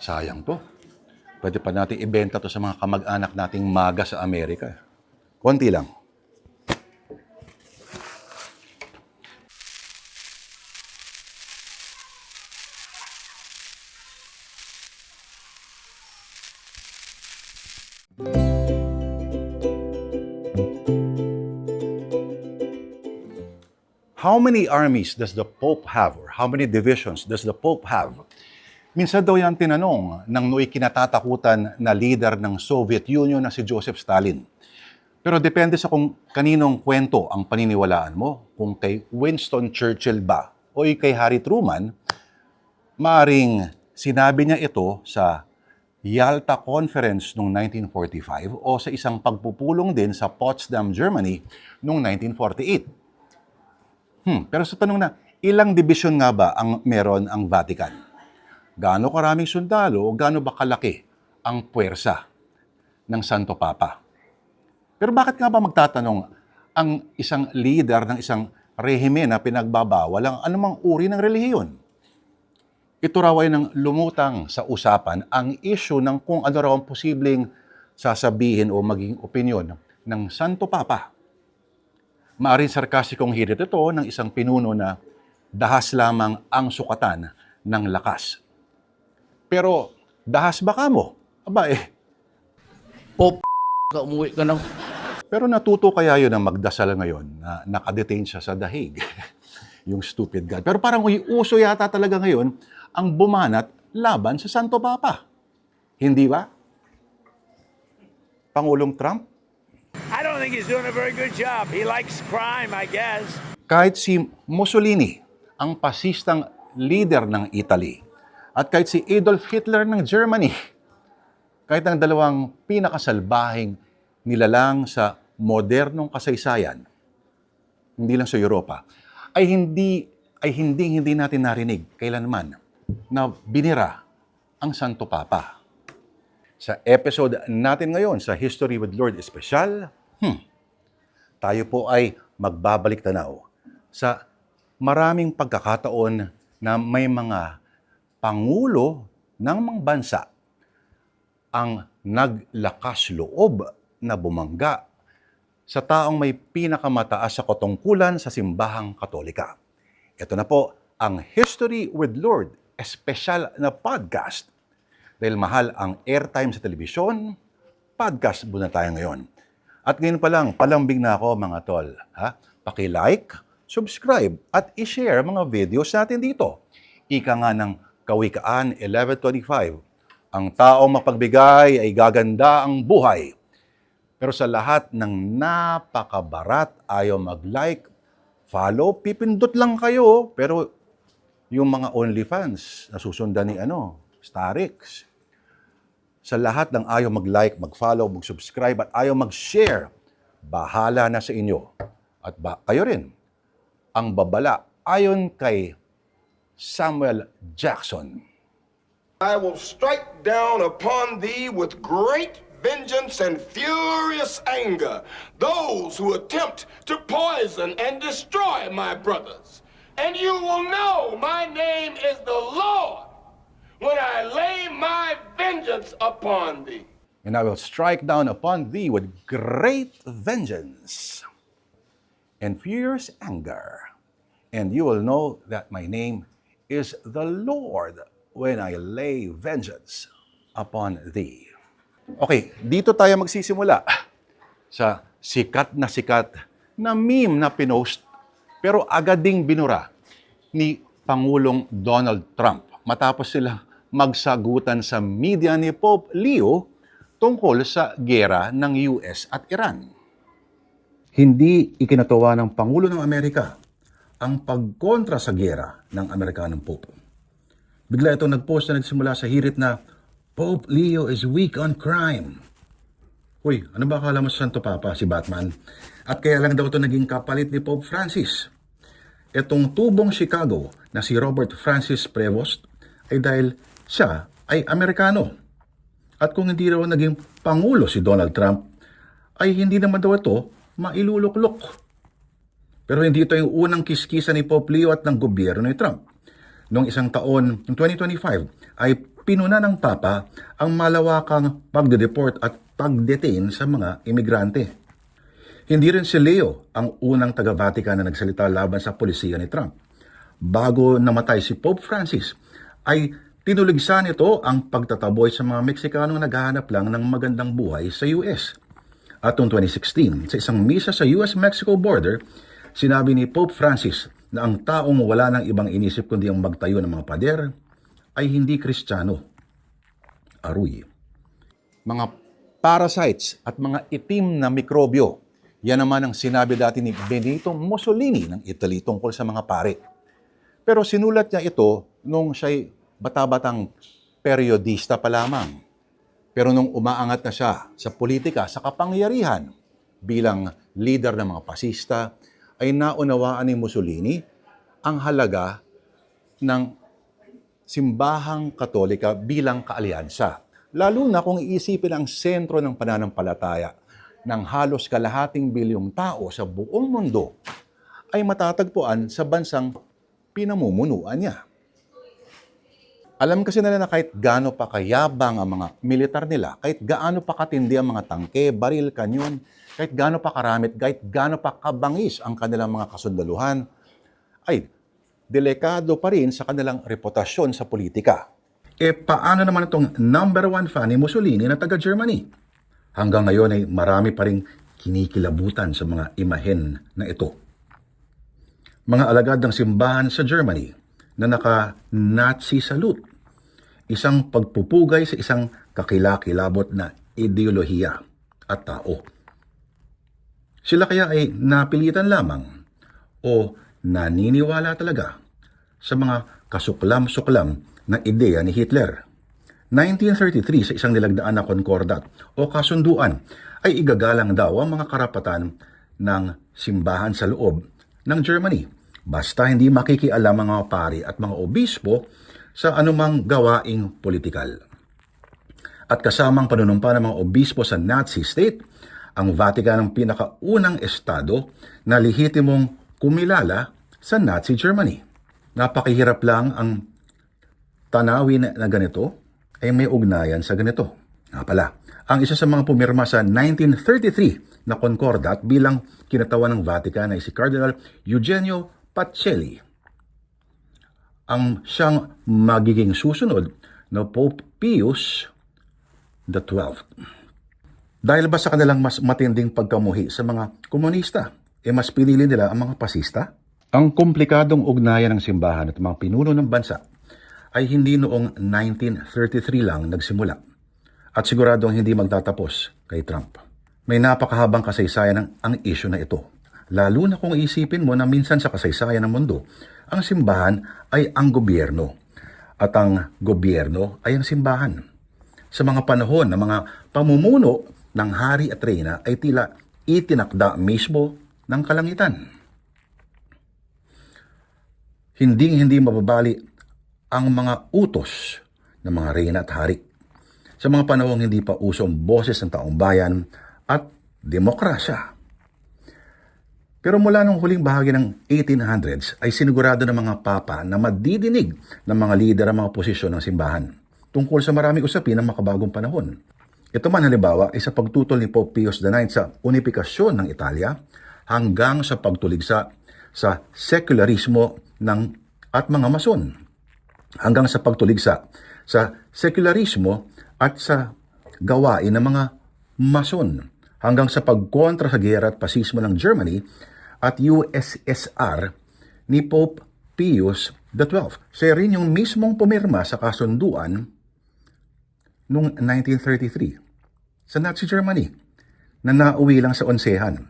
Sayang to. Pwede pa natin ibenta to sa mga kamag-anak nating maga sa Amerika. Konti lang. How many armies does the Pope have? Or how many divisions does the Pope have? Minsan daw yan tinanong ng nooy kinatatakutan na leader ng Soviet Union na si Joseph Stalin. Pero depende sa kung kaninong kwento ang paniniwalaan mo. Kung kay Winston Churchill ba o kay Harry Truman, maaring sinabi niya ito sa Yalta Conference noong 1945 o sa isang pagpupulong din sa Potsdam, Germany noong 1948. Pero sa tanong na, ilang dibisyon nga ba ang meron ang Vatican? Gaano karaming sundalo o gaano ba kalaki ang puwersa ng Santo Papa? Pero bakit nga ba magtatanong ang isang leader ng isang rehime na pinagbabawal ang anumang uri ng relihiyon? Ito raw ay nang lumutang sa usapan ang issue ng kung ano raw ang posibleng sasabihin o maging opinyon ng Santo Papa. Maaring sarkastikong hirit ito ng isang pinuno na dahas lamang ang sukatan ng lakas. Pero dahas ba ka mo? Aba Pop, umuwi ka na. Pero natuto kaya yun ang magdasal ngayon na nakadetain siya sa dahig. Yung stupid God. Pero parang uso yata talaga ngayon ang bumanat laban sa Santo Papa. Hindi ba? Pangulong Trump? I don't think he's doing a very good job. He likes crime, I guess. Kahit si Mussolini, ang pasistang leader ng Italy, at kahit si Adolf Hitler ng Germany, kahit ang dalawang pinakasalbahing nilalang sa modernong kasaysayan, hindi lang sa Europa, ay hindi natin narinig kailanman na binira ang Santo Papa. Sa episode natin ngayon sa History with Lord Special, tayo po ay magbabalik tanaw sa maraming pagkakataon na may mga pangulo ng mga bansa ang naglakas loob na bumangga sa taong may pinakamataas sa katungkulan sa simbahang Katolika. Ito na po ang History with Lord Special na podcast. Dahil mahal ang airtime sa telebisyon, podcast muna tayo ngayon. At ngayon pa lang, palambing na ako mga tol. Paki-like, subscribe, at i-share mga videos natin dito. Ika nga ng Kawikaan 11:25. Ang taong mapagbigay ay gaganda ang buhay. Pero sa lahat ng napakabarat, ayaw mag-like, follow, pipindot lang kayo. Pero yung mga OnlyFans, nasusundan ni Starix. Sa lahat ng ayaw mag-like, mag-follow, mag-subscribe, at ayaw mag-share, bahala na sa inyo. At kayo rin, ang babala ayon kay Samuel Jackson. I will strike down upon thee with great vengeance and furious anger those who attempt to poison and destroy my brothers. And you will know my name is the Lord when I lay my vengeance upon thee. And I will strike down upon thee with great vengeance and fierce anger. And you will know that my name is the Lord when I lay vengeance upon thee. Okay, dito tayo magsisimula sa sikat na meme na pinost pero agad ding binura ni Pangulong Donald Trump matapos sila magsagutan sa media ni Pope Leo tungkol sa giyera ng US at Iran. Hindi ikinatuwa ng Pangulo ng Amerika ang pagkontra sa giyera ng Amerikanong Pope. Bigla itong nagpost na nagsimula sa hirit na Pope Leo is weak on crime. Uy, ano ba akala mo sa Santo Papa, si Batman? At kaya lang daw ito naging kapalit ni Pope Francis. Itong tubong Chicago na si Robert Francis Prevost ay dahil siya ay Amerikano. At kung hindi raw naging Pangulo si Donald Trump, ay hindi naman daw ito mailuluklok. Pero hindi ito yung unang kiskisa ni Pope Leo at ng gobyerno ni Trump. Noong isang taon, noong 2025, ay pinuna ng Papa ang malawakang pagde-deport at pagdetain sa mga imigrante. Hindi rin si Leo ang unang taga-Vatican na nagsalita laban sa polisiya ni Trump. Bago namatay si Pope Francis, ay tinuligsa nito ang pagtataboy sa mga Meksikanong naghahanap lang ng magandang buhay sa US. At noong 2016, sa isang misa sa US-Mexico border, sinabi ni Pope Francis na ang taong wala ng ibang inisip kundi ang magtayo ng mga pader ay hindi Kristiyano. Aruy. Mga parasites at mga itim na mikrobyo, yan naman ang sinabi dati ni Benito Mussolini ng Italy tungkol sa mga pare. Pero sinulat niya ito nung siya'y bata-batang periodista pa lamang. Pero nung umaangat na siya sa politika, sa kapangyarihan, bilang leader ng mga pasista, ay naunawaan ni Mussolini ang halaga ng simbahang katolika bilang kaalyansa. Lalo na kung iisipin ang sentro ng pananampalataya ng halos kalahating bilyong tao sa buong mundo ay matatagpuan sa bansang pinamumunuan niya. Alam kasi nila na kahit gaano pa kayabang ang mga militar nila, kahit gaano pa katindi ang mga tangke, baril, kanyon, kahit gaano pa karamit, kahit gaano pa kabangis ang kanilang mga kasundaluhan, ay delikado pa rin sa kanilang reputasyon sa politika. Paano naman itong number one fan ni Mussolini na taga-Germany? Hanggang ngayon ay marami pa rin kinikilabutan sa mga imahen na ito. Mga alagad ng simbahan sa Germany na naka-Nazi salute. Isang pagpupugay sa isang kakilakilabot na ideolohiya at tao. Sila kaya ay napilitan lamang o naniniwala talaga sa mga kasuklam-suklam na ideya ni Hitler. 1933 sa isang nilagdaan na konkordat o kasunduan ay igagalang daw ang mga karapatan ng simbahan sa loob ng Germany. Basta hindi makikialam ang mga pari at mga obispo sa anumang gawaing politikal. At kasamang panunumpa ng mga obispo sa Nazi state, ang Vatican ang pinakaunang estado na lehitimong kumilala sa Nazi Germany. Napakahirap lang ang tanawin na ganito ay may ugnayan sa ganito. Nga pala, ang isa sa mga pumirma sa 1933 na Concordat bilang kinatawan ng Vatican ay si Cardinal Eugenio Pacelli, ang siyang magiging susunod na Pope Pius XII. Dahil ba sa kanilang mas matinding pagkamuhi sa mga komunista, mas pinili nila ang mga pasista? Ang komplikadong ugnayan ng simbahan at mga pinuno ng bansa ay hindi noong 1933 lang nagsimula at siguradong hindi magtatapos kay Trump. May napakahabang kasaysayan ang issue na ito. Lalo na kung isipin mo na minsan sa kasaysayan ng mundo, ang simbahan ay ang gobyerno at ang gobyerno ay ang simbahan. Sa mga panahon ng mga pamumuno ng hari at reyna ay tila itinakda mismo ng kalangitan. Hindi mababali ang mga utos ng mga reyna at hari. Sa mga panahong hindi pa usong boses ng taong bayan at demokrasya. Pero mula nung huling bahagi ng 1800s ay sinigurado ng mga papa na madidinig ng mga lider ang mga posisyon ng simbahan tungkol sa maraming usapin ng makabagong panahon. Ito man halimbawa ay sa pagtutol ni Pope Pius IX sa unifikasyon ng Italia hanggang sa pagtuligsa sa sekularismo at mga mason. Hanggang sa pagtuligsa sa sekularismo at sa gawain ng mga mason. Hanggang sa pagkontra sa giyera at pasismo ng Germany at USSR ni Pope Pius XII. Siya rin yung mismong pumirma sa kasunduan noong 1933 sa Nazi Germany na nauwi lang sa onsehan.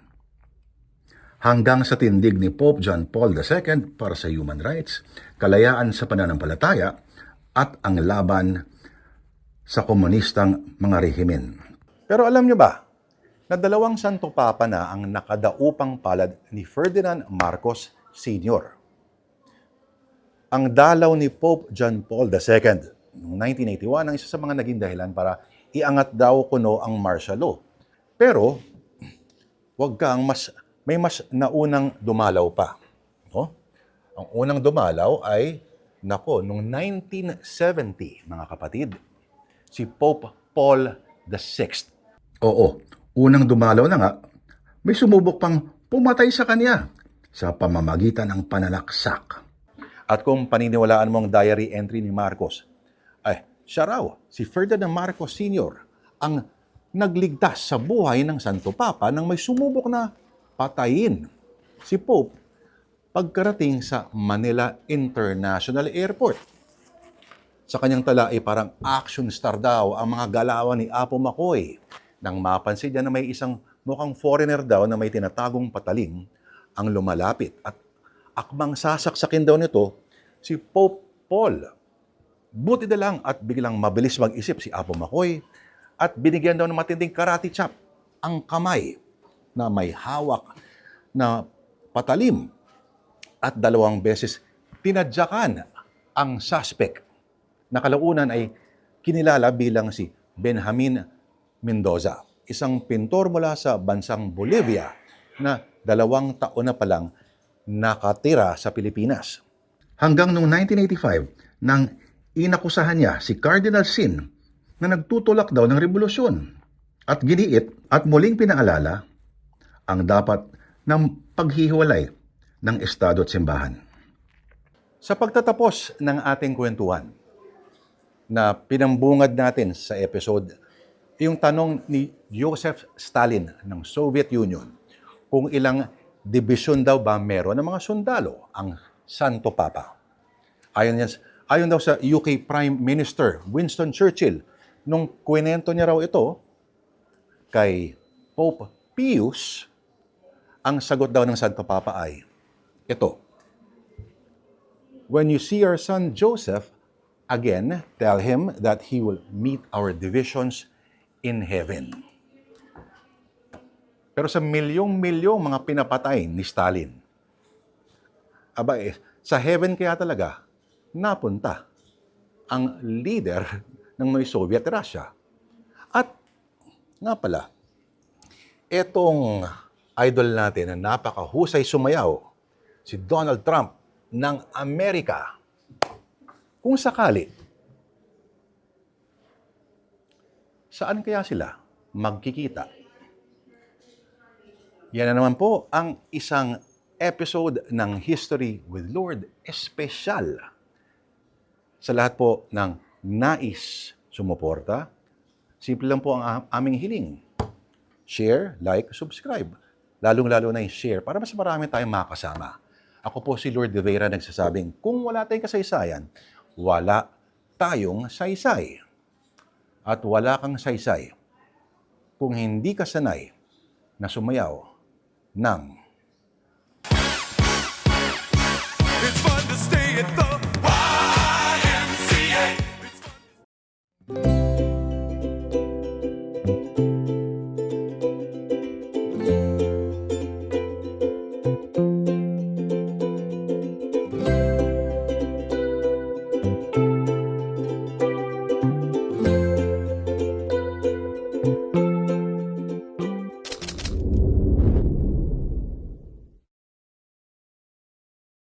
Hanggang sa tindig ni Pope John Paul II para sa human rights, kalayaan sa pananampalataya at ang laban sa komunistang mga rehimen. Pero alam niyo ba, na dalawang Santo Papa na ang nakadaupang palad ni Ferdinand Marcos Sr. Ang dalaw ni Pope John Paul II noong 1981 ang isa sa mga naging dahilan para iangat daw kuno ang martial law. Pero, may mas naunang dumalaw pa. No? Ang unang dumalaw ay Nako, noong 1970, mga kapatid, si Pope Paul VI. Oo, unang dumalaw na nga, may sumubok pang pumatay sa kanya sa pamamagitan ng pananaksak. At kung paniniwalaan mo ang diary entry ni Marcos, ay siya raw, si Ferdinand Marcos Sr., ang nagligtas sa buhay ng Santo Papa nang may sumubok na patayin si Pope pagkarating sa Manila International Airport. Sa kanyang tala ay parang action star daw ang mga galawan ni Apo Makoy. Nang mapansin niya na may isang mukhang foreigner daw na may tinatagong patalim ang lumalapit at akmang sasaksakin daw nito si Pope Paul. Buti na lang at biglang mabilis mag-isip si Apo Makoy at binigyan daw ng matinding karate chop ang kamay na may hawak na patalim at 2 beses tinadyakan ang suspect na kalaunan ay kinilala bilang si Benjamin Mendoza, isang pintor mula sa bansang Bolivia na 2 taon na palang nakatira sa Pilipinas. Hanggang noong 1985, nang inakusahan niya si Cardinal Sin na nagtutulak daw ng revolusyon at giniit at muling pinaalala ang dapat ng paghihiwalay ng Estado at simbahan. Sa pagtatapos ng ating kwentuhan na pinambungad natin sa episode, yung tanong ni Joseph Stalin ng Soviet Union kung ilang dibisyon daw ba meron ng mga sundalo ang Santo Papa. Ayon daw sa UK Prime Minister Winston Churchill, nung kwento niya raw ito kay Pope Pius, ang sagot daw ng Santo Papa ay ito: "When you see our son Joseph, again, tell him that he will meet our divisions in heaven." Pero sa milyong-milyong mga pinapatay ni Stalin, sa heaven kaya talaga napunta ang leader ng may Soviet Russia. At nga pala, etong idol natin na napakahusay sumayaw, si Donald Trump ng Amerika. Kung sakali, saan kaya sila magkikita? Yan na naman po ang isang episode ng History with Lord Espesyal. Sa lahat po ng nais sumuporta, simple lang po ang aming hiling. Share, like, subscribe. Lalong-lalo na yung share para mas marami tayong makasama. Ako po si Lord De Vera nagsasabing, kung wala tayong kasaysayan, wala tayong saysay. At wala kang saysay kung hindi ka sanay na sumayaw ng It's fun to stay at the YMCA.